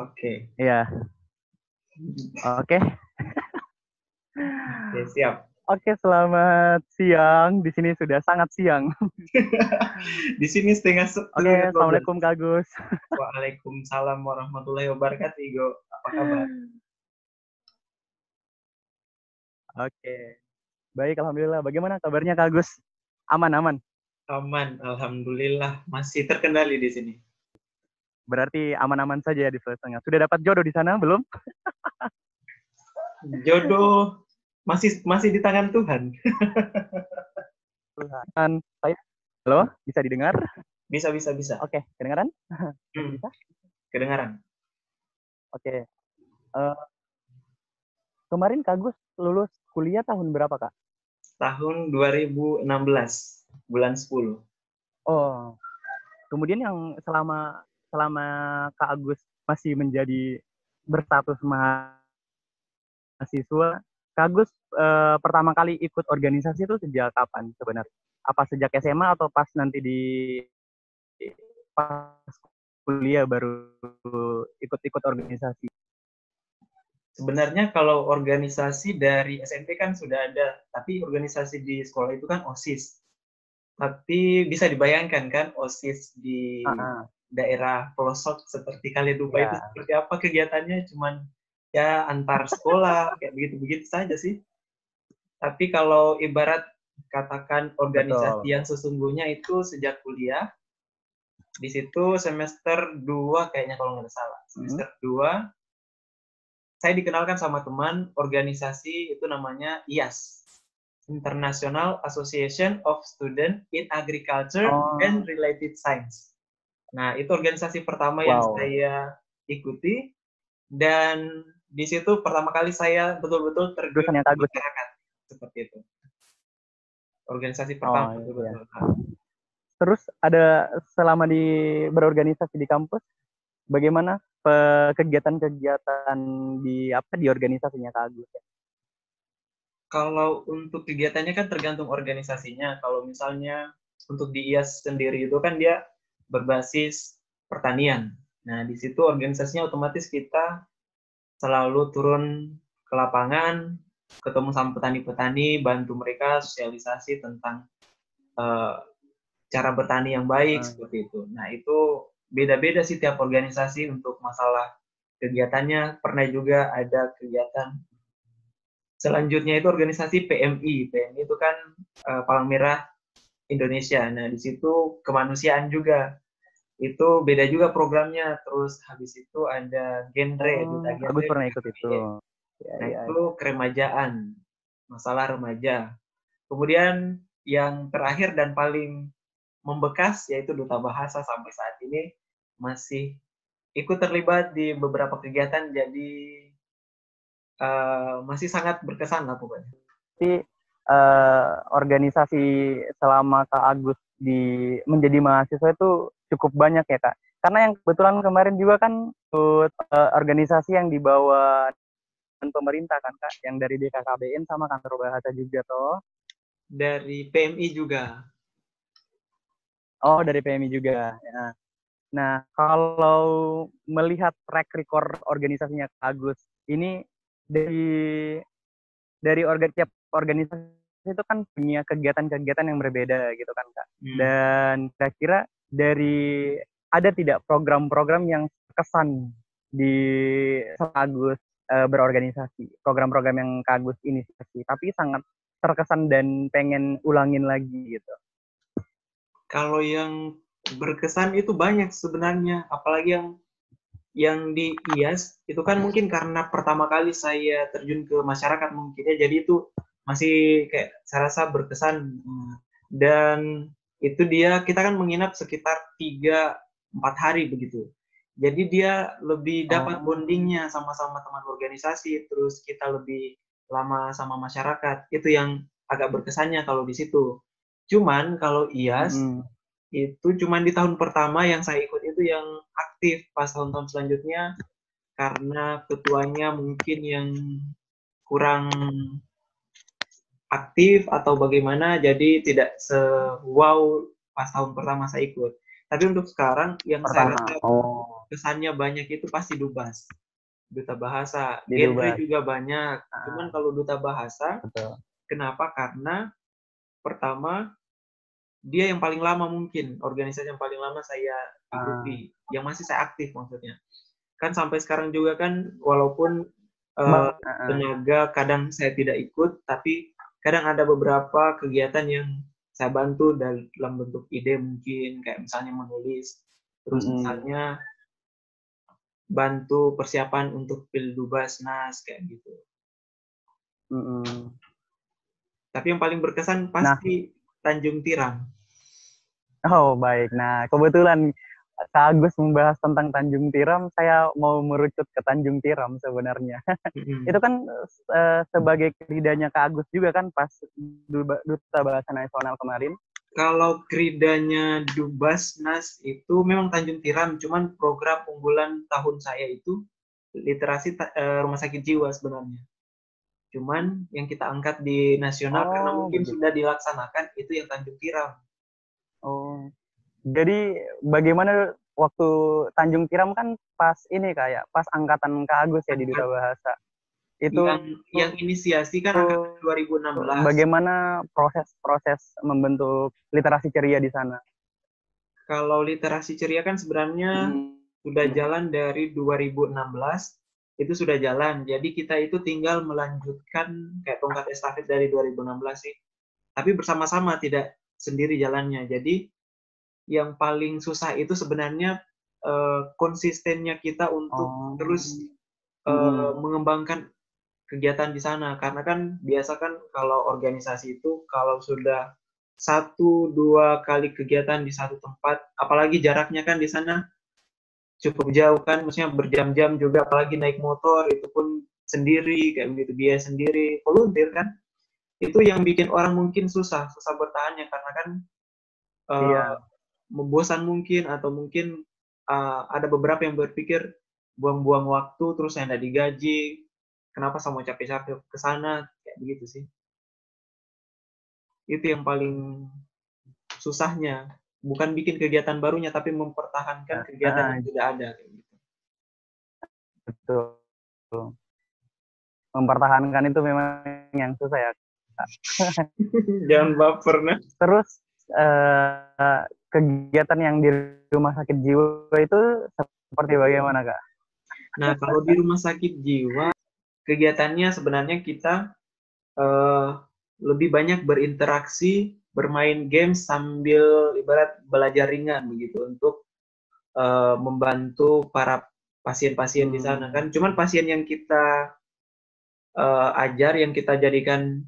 Oke. Iya. Oke. Oke, siap. Oke, selamat siang. Di sini sudah sangat siang. Di sini setengah Oke, setengah 12. Assalamualaikum Kak Agus. Waalaikumsalam warahmatullahi wabarakatuh, Igo. Apa kabar? Oke. Baik, Alhamdulillah. Bagaimana kabarnya Kak Agus? Aman, aman. Aman, alhamdulillah. Masih terkendali di sini. Berarti aman-aman saja ya di Sulawesi Tengah. Sudah dapat jodoh di sana belum? Jodoh masih di tangan Tuhan. Tuhan. Saya. Halo, bisa didengar? Bisa. Oke, kedengaran? Hmm, Bisa? kedengaran. Oke. Eh, kemarin Kak Agus lulus kuliah tahun berapa, Kak? Tahun 2016, bulan 10. Oh, kemudian yang selama selama Kak Agus masih menjadi berstatus mahasiswa, Kak Agus pertama kali ikut organisasi itu sejak kapan sebenarnya? Apa sejak SMA atau pas nanti di pas kuliah baru ikut-ikut organisasi? Sebenarnya kalau organisasi dari SMP kan sudah ada, tapi organisasi di sekolah itu kan OSIS. Tapi bisa dibayangkan kan OSIS di Ah, daerah pelosok seperti Kaledupa itu ya, seperti apa kegiatannya, cuman ya antar sekolah kayak begitu-begitu saja sih. Tapi kalau ibarat katakan organisasi betul. yang sesungguhnya itu sejak kuliah, di situ semester 2 kayaknya kalau nggak salah. Hmm. Semester 2 saya dikenalkan sama teman organisasi itu namanya IAS, International Association of Students in Agriculture and Oh, Related Science. Nah, itu organisasi pertama yang wow. saya ikuti dan di situ pertama kali saya betul-betul terjun Jurusannya ke Kak Agus. masyarakat seperti itu. Organisasi pertama Oh iya. betul-betul. Terus ada selama di berorganisasi di kampus, bagaimana kegiatan-kegiatan di apa di organisasinya Kak Agus? Kalau untuk kegiatannya kan tergantung organisasinya. Kalau misalnya untuk di IAS sendiri itu kan dia berbasis pertanian. Nah, di situ organisasinya otomatis kita selalu turun ke lapangan, ketemu sama petani-petani, bantu mereka sosialisasi tentang uh, cara bertani yang baik seperti itu. Nah, itu beda-beda sih tiap organisasi untuk masalah kegiatannya. Pernah juga ada kegiatan selanjutnya itu organisasi PMI. PMI itu kan Palang Merah Indonesia. Nah, di situ kemanusiaan juga. Itu beda juga programnya. Terus habis itu ada genre, duta Oh, Kak Agus genre, pernah duta ikut itu. KBM. Ya, Nah, ya, itu ya. keremajaan, masalah remaja. Kemudian yang terakhir dan paling membekas yaitu duta bahasa sampai saat ini masih ikut terlibat di beberapa kegiatan, jadi masih sangat berkesan lah pokoknya. Jadi organisasi selama Kak Agus di menjadi mahasiswa itu cukup banyak ya Kak. Karena yang kebetulan kemarin juga kan ikut organisasi yang dibawa pemerintah kan Kak, yang dari BKKBN sama kantor bahasa juga toh. Dari PMI juga. Oh, dari PMI juga. Ya. Nah, kalau melihat track record organisasinya Kak Agus, ini dari tiap organisasi itu kan punya kegiatan-kegiatan yang berbeda gitu kan Kak. Dan kira-kira dari ada tidak program-program yang kesan di Kak Agus berorganisasi, program-program yang Kak Agus inisiasi, tapi sangat terkesan dan pengen ulangin lagi gitu. Kalau yang berkesan itu banyak sebenarnya, apalagi yang di IAS itu kan mungkin karena pertama kali saya terjun ke masyarakat mungkin ya, jadi itu masih kayak saya rasa berkesan. Dan itu kita kan menginap sekitar 3-4 hari begitu. Jadi dia lebih dapat Oh, bondingnya sama-sama teman organisasi, terus kita lebih lama sama masyarakat. Itu yang agak berkesannya kalau di situ. Cuman kalau IAS mm-mm. itu cuman di tahun pertama yang saya ikut itu yang aktif. Pas tahun-tahun selanjutnya karena ketuanya mungkin yang kurang aktif atau bagaimana, jadi tidak se-wow pas tahun pertama saya ikut. Tapi untuk sekarang yang saya Pertama. rasa Oh. kesannya banyak itu pasti Dubas. Duta bahasa. Di Genre Dubas. juga banyak. Cuman kalau duta bahasa, Betul. kenapa? Karena pertama, dia yang paling lama mungkin. Organisasi yang paling lama saya ikuti. Yang masih saya aktif maksudnya. Kan sampai sekarang juga kan, walaupun tenaga kadang saya tidak ikut, tapi kadang ada beberapa kegiatan yang saya bantu dalam bentuk ide mungkin, kayak misalnya menulis. Terus misalnya bantu persiapan untuk Pildubasnas kayak gitu. Tapi yang paling berkesan pasti Tanjung Tiram. Oh baik, nah kebetulan Kak Agus membahas tentang Tanjung Tiram, saya mau merucut ke Tanjung Tiram sebenarnya. Itu kan sebagai lidahnya Kak Agus juga kan pas Duta Bahasa Nasional kemarin. Kalau kridanya Dubasnas itu memang Tanjung Tiram, cuman program unggulan tahun saya itu literasi rumah sakit jiwa sebenarnya. Cuman yang kita angkat di nasional karena mungkin sudah dilaksanakan itu yang Tanjung Tiram. Oh, jadi bagaimana waktu Tanjung Tiram kan pas ini kayak pas angkatan Kak Agus ya di Duta Bahasa. Itu yang inisiasi kan angkatan 2016. Bagaimana proses membentuk literasi ceria di sana? Kalau literasi ceria kan sebenarnya sudah jalan dari 2016, itu sudah jalan. Jadi kita itu tinggal melanjutkan kayak tongkat estafet dari 2016 sih. Tapi bersama-sama, tidak sendiri jalannya. Jadi yang paling susah itu sebenarnya konsistennya kita untuk terus mengembangkan kegiatan di sana. Karena kan biasa kan kalau organisasi itu kalau sudah 1-2 kali kegiatan di satu tempat, apalagi jaraknya kan di sana cukup jauh kan, maksudnya berjam-jam juga, apalagi naik motor itu pun sendiri kayak begitu, biaya sendiri, volunteer kan, itu yang bikin orang mungkin susah bertahannya karena kan membosan mungkin, atau mungkin ada beberapa yang berpikir buang-buang waktu terus saya nggak digaji, kenapa saya mau capek-capek ke sana, kayak begitu sih. Itu yang paling susahnya, bukan bikin kegiatan barunya tapi mempertahankan kegiatan yang sudah ada kayak gitu. Betul. Mempertahankan itu memang yang susah ya. Jangan baper nah. Terus kegiatan yang di rumah sakit jiwa itu seperti bagaimana, Kak? Nah, kalau di rumah sakit jiwa, kegiatannya sebenarnya kita lebih banyak berinteraksi, bermain game sambil ibarat belajar ringan begitu untuk membantu para pasien-pasien di sana kan. Cuman pasien yang kita ajar, yang kita jadikan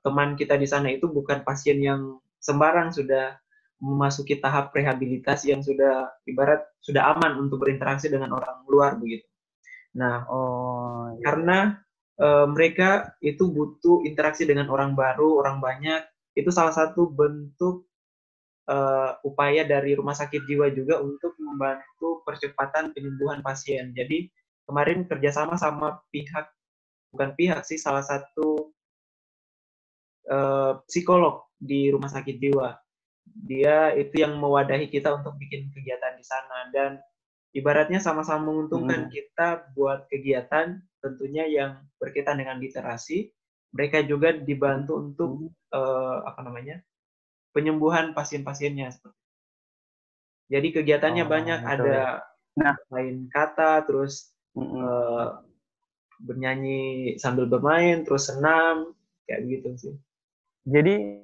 teman kita di sana itu bukan pasien yang sembarang, sudah memasuki tahap rehabilitasi yang sudah ibarat sudah aman untuk berinteraksi dengan orang luar begitu. Nah, karena mereka itu butuh interaksi dengan orang baru, orang banyak, itu salah satu bentuk upaya dari rumah sakit jiwa juga untuk membantu percepatan penyembuhan pasien. Jadi kemarin kerjasama sama salah satu psikolog di rumah sakit jiwa. Dia itu yang mewadahi kita untuk bikin kegiatan di sana, dan ibaratnya sama-sama menguntungkan. Kita buat kegiatan tentunya yang berkaitan dengan literasi, mereka juga dibantu untuk penyembuhan pasien-pasiennya. Jadi kegiatannya banyak, ada main kata, terus bernyanyi sambil bermain, terus senam, kayak begitu sih. Jadi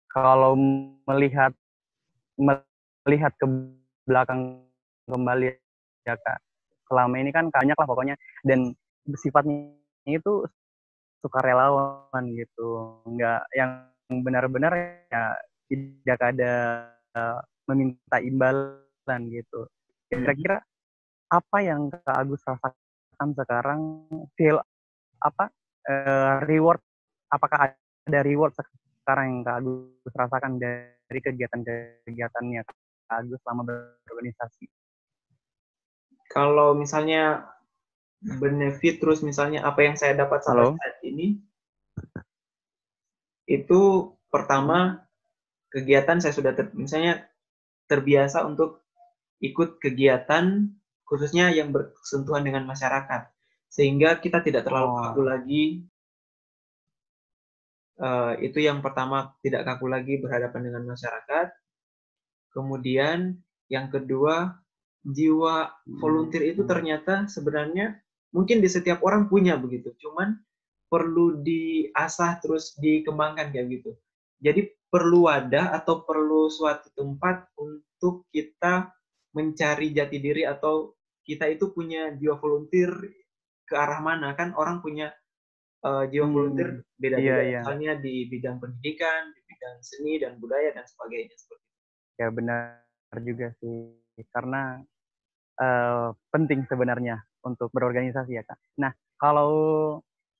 kalau melihat ke belakang kembali ya Kak, selama ini kan banyak lah pokoknya, dan sifatnya itu sukarelawan gitu, nggak yang benar-benar ya tidak ada meminta imbalan gitu. Kira-kira apa yang Kak Agus rasakan sekarang, feel apa reward, apakah ada reward sekarang yang Kak Agus rasakan dari kegiatan-kegiatannya Kak Agus selama berorganisasi? Kalau misalnya benefit, terus misalnya apa yang saya dapat sampai saat ini, itu pertama kegiatan saya sudah misalnya terbiasa untuk ikut kegiatan khususnya yang bersentuhan dengan masyarakat, sehingga kita tidak terlalu kaku lagi. Itu yang pertama, tidak kaku lagi berhadapan dengan masyarakat. Kemudian yang kedua, jiwa volunteer itu ternyata sebenarnya mungkin di setiap orang punya begitu, cuman perlu diasah terus dikembangkan kayak gitu. Jadi perlu wadah atau perlu suatu tempat untuk kita mencari jati diri, atau kita itu punya jiwa volunteer ke arah mana. Kan orang punya jiwa volunteer beda-beda, misalnya di bidang pendidikan, di bidang seni dan budaya dan sebagainya. Ya benar juga sih, karena penting sebenarnya untuk berorganisasi ya Kak. Nah kalau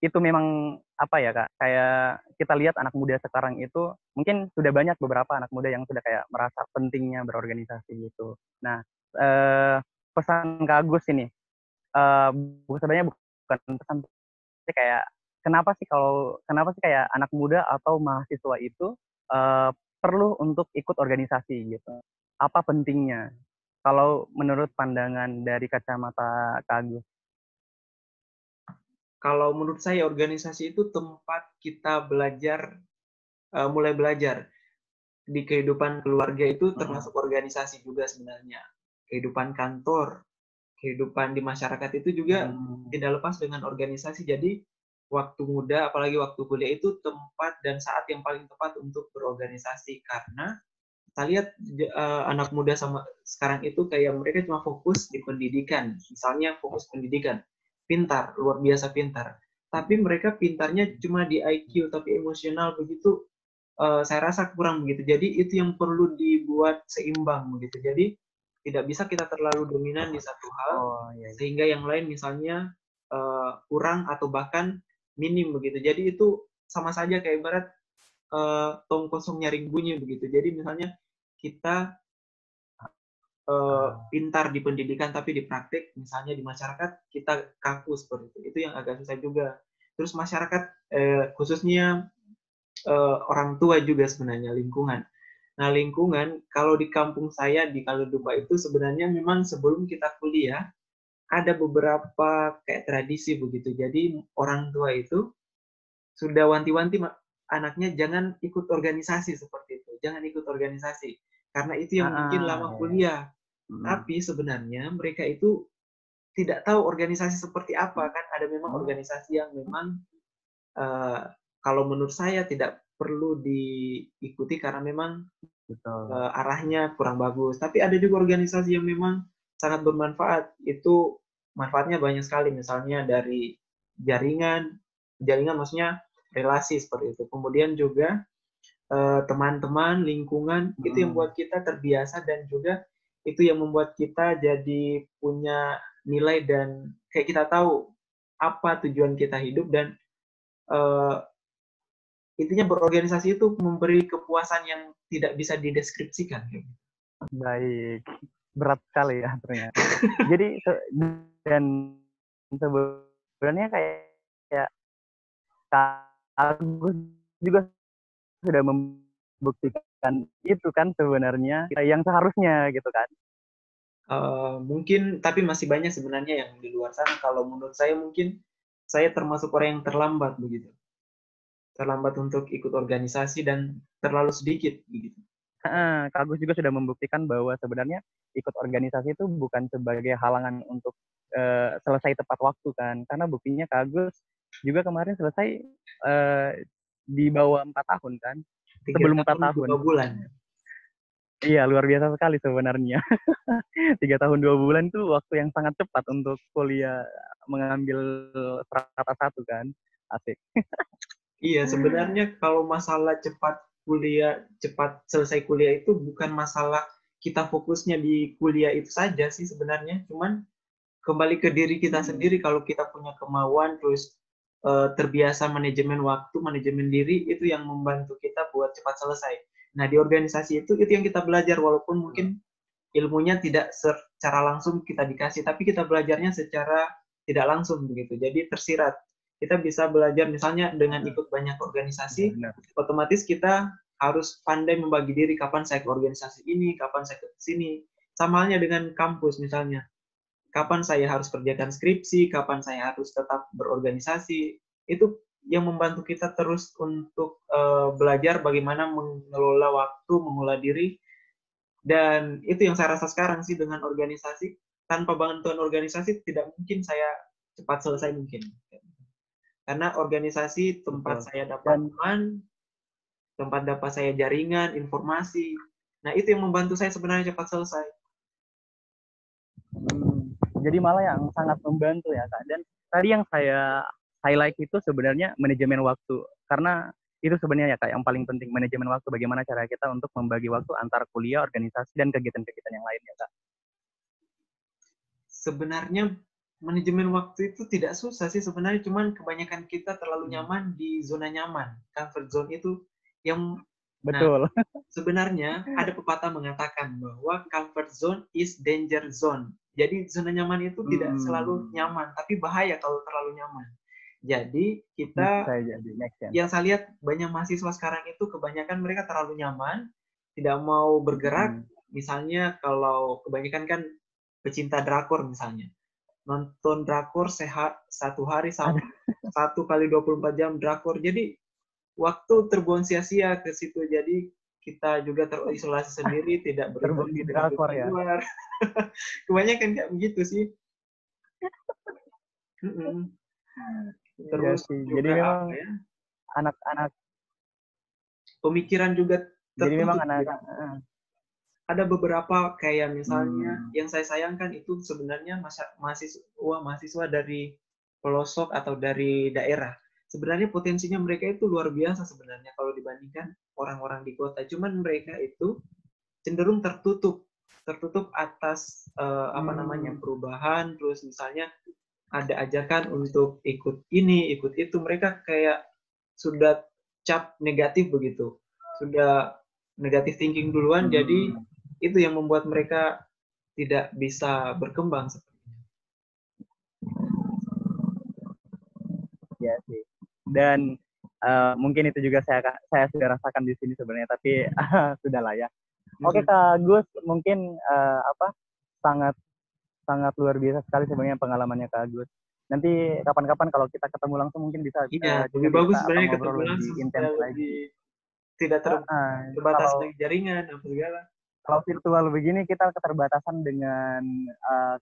itu memang apa ya Kak, kayak kita lihat anak muda sekarang itu mungkin sudah banyak beberapa anak muda yang sudah kayak merasa pentingnya berorganisasi gitu. Nah pesan Kak Agus ini sebenarnya bukan pesan, kayak kenapa sih kayak anak muda atau mahasiswa itu perlu untuk ikut organisasi gitu? Apa pentingnya? Kalau menurut pandangan dari kacamata Kak Agus? Kalau menurut saya organisasi itu tempat kita belajar, mulai belajar. Di kehidupan keluarga itu termasuk organisasi juga sebenarnya. Kehidupan kantor, kehidupan di masyarakat itu juga tidak lepas dengan organisasi. Jadi waktu muda, apalagi waktu kuliah, itu tempat dan saat yang paling tepat untuk berorganisasi, karena kita lihat anak muda sama sekarang itu kayak mereka cuma fokus di pendidikan, misalnya fokus pendidikan, pintar, luar biasa pintar, tapi mereka pintarnya cuma di IQ, tapi emosional begitu, saya rasa kurang begitu. Jadi itu yang perlu dibuat seimbang begitu. Jadi tidak bisa kita terlalu dominan di satu hal, sehingga yang lain misalnya kurang atau bahkan minim begitu. Jadi itu sama saja kayak ibarat tong kosong nyaring bunyi begitu. Jadi misalnya kita pintar di pendidikan tapi di praktik, misalnya di masyarakat kita kaku seperti itu. Itu yang agak susah juga. Terus masyarakat khususnya orang tua juga sebenarnya, lingkungan. Nah lingkungan, kalau di kampung saya di Kaledupa itu sebenarnya memang sebelum kita kuliah ada beberapa kayak tradisi begitu. Jadi orang tua itu sudah wanti-wanti anaknya jangan ikut organisasi seperti itu, jangan ikut organisasi karena itu yang bikin lama kuliah. Tapi sebenarnya mereka itu tidak tahu organisasi seperti apa, kan ada memang organisasi yang memang kalau menurut saya tidak perlu diikuti karena memang arahnya kurang bagus. Tapi ada juga organisasi yang memang sangat bermanfaat. Itu manfaatnya banyak sekali, misalnya dari jaringan maksudnya relasi seperti itu. Kemudian juga teman-teman, lingkungan, itu yang membuat kita terbiasa, dan juga itu yang membuat kita jadi punya nilai dan kayak kita tahu apa tujuan kita hidup, dan intinya berorganisasi itu memberi kepuasan yang tidak bisa dideskripsikan. Baik, berat sekali ya ternyata. Jadi dan sebenarnya kayak Agus juga sudah membuktikan itu kan sebenarnya yang seharusnya gitu kan. Mungkin tapi masih banyak sebenarnya yang di luar sana. Kalau menurut saya mungkin saya termasuk orang yang terlambat begitu. Terlambat untuk ikut organisasi dan terlalu sedikit begitu. Kak Agus juga sudah membuktikan bahwa sebenarnya ikut organisasi itu bukan sebagai halangan untuk selesai tepat waktu kan, karena buktinya Kak Agus juga kemarin selesai di bawah 4 tahun kan, sebelum 4 tahun. 2 bulan. Iya, luar biasa sekali sebenarnya. 3 tahun 2 bulan itu waktu yang sangat cepat untuk kuliah mengambil strata 1 kan, asik. Iya, sebenarnya kalau masalah cepat selesai kuliah itu bukan masalah kita fokusnya di kuliah itu saja sih sebenarnya, cuman kembali ke diri kita sendiri. Kalau kita punya kemauan terus terbiasa manajemen waktu, manajemen diri, itu yang membantu kita buat cepat selesai. Nah di organisasi itu yang kita belajar, walaupun mungkin ilmunya tidak secara langsung kita dikasih, tapi kita belajarnya secara tidak langsung begitu. Jadi tersirat. Kita bisa belajar misalnya dengan ikut banyak organisasi, otomatis kita harus pandai membagi diri kapan saya ke organisasi ini, kapan saya ke sini. Sama halnya dengan kampus misalnya. Kapan saya harus kerjakan skripsi, kapan saya harus tetap berorganisasi. Itu yang membantu kita terus untuk belajar bagaimana mengelola waktu, mengolah diri. Dan itu yang saya rasa sekarang sih dengan organisasi. Tanpa bantuan organisasi tidak mungkin saya cepat selesai mungkin. Karena organisasi tempat Betul. saya dapat Dan teman, tempat dapat saya jaringan, informasi. Nah, itu yang membantu saya sebenarnya cepat selesai. jadi malah yang sangat membantu ya Kak. Dan tadi yang saya highlight itu sebenarnya manajemen waktu. Karena itu sebenarnya ya Kak yang paling penting, manajemen waktu. Bagaimana cara kita untuk membagi waktu antara kuliah, organisasi, dan kegiatan-kegiatan yang lain ya Kak. Sebenarnya manajemen waktu itu tidak susah sih sebenarnya, cuman kebanyakan kita terlalu nyaman di zona nyaman. Comfort zone itu yang Betul. Nah, sebenarnya ada pepatah mengatakan bahwa comfort zone is danger zone. Jadi zona nyaman itu tidak selalu nyaman, tapi bahaya kalau terlalu nyaman. Jadi kita, Bisa jadi, make sense. yang saya lihat banyak mahasiswa sekarang itu kebanyakan mereka terlalu nyaman, tidak mau bergerak. Misalnya kalau kebanyakan kan pecinta drakor misalnya, nonton drakor sehat 1 hari sampai 1 kali 24 jam drakor. Jadi waktu terbuang sia-sia ke situ. Jadi kita juga terisolasi sendiri, tidak Terbang di berinteraksi drakor di ya. luar. Kebanyakan kayak begitu sih. Iya Terus sih. Jadi juga memang apa ya? anak-anak. Pemikiran juga Jadi memang tertutup. anak. Ada beberapa kayak misalnya yang saya sayangkan itu sebenarnya mahasiswa dari pelosok atau dari daerah. Sebenarnya potensinya mereka itu luar biasa sebenarnya kalau dibandingkan orang-orang di kota. Cuman mereka itu cenderung tertutup atas perubahan. Terus misalnya ada ajakan untuk ikut ini, ikut itu, mereka kayak sudah cap negatif begitu, sudah negatif thinking duluan. Jadi itu yang membuat mereka tidak bisa berkembang sepertinya. Ya sih. Dan mungkin itu juga saya sudah rasakan di sini sebenarnya, tapi sudahlah ya. Oke Kak Gus, mungkin sangat sangat luar biasa sekali sebenarnya pengalamannya Kak Gus. Nanti kapan-kapan kalau kita ketemu langsung mungkin bisa Iya, juga lebih bagus bisa sebenarnya ngobrol ketemu lebih langsung supaya intens lagi. lebih tidak terbatas Kalau lagi jaringan apa segala. kalau virtual begini kita keterbatasan dengan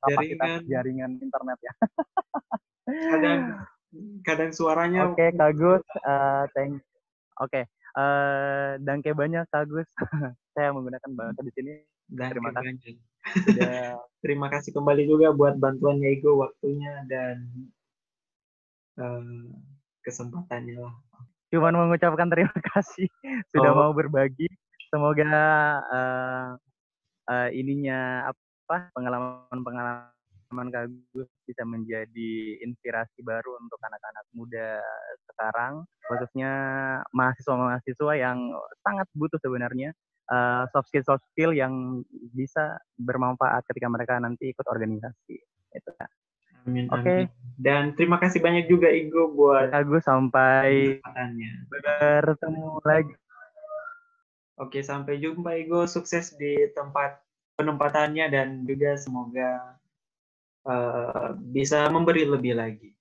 kapasitas Jaringan jaringan internet ya. kadang kadang suaranya Oke Kak Gus, Oke, danke banyak Kak Gus. Saya menggunakan bahasa di sini. dan Terima kasih kebanyakan. sudah. Terima kasih kembali juga buat bantuannya Ego, waktunya dan kesempatannya lah. Cuman mengucapkan terima kasih sudah Oh, mau berbagi. Semoga ininya pengalaman Kak Gus bisa menjadi inspirasi baru untuk anak-anak muda sekarang, khususnya mahasiswa-mahasiswa yang sangat butuh sebenarnya soft skill yang bisa bermanfaat ketika mereka nanti ikut organisasi. Itu. amin, amin. Oke, Dan terima kasih banyak juga Igo buat Kak Gus, sampai kesempatannya. bertemu lagi. Oke, sampai jumpa Igo. Sukses di tempat penempatannya dan juga semoga bisa memberi lebih lagi.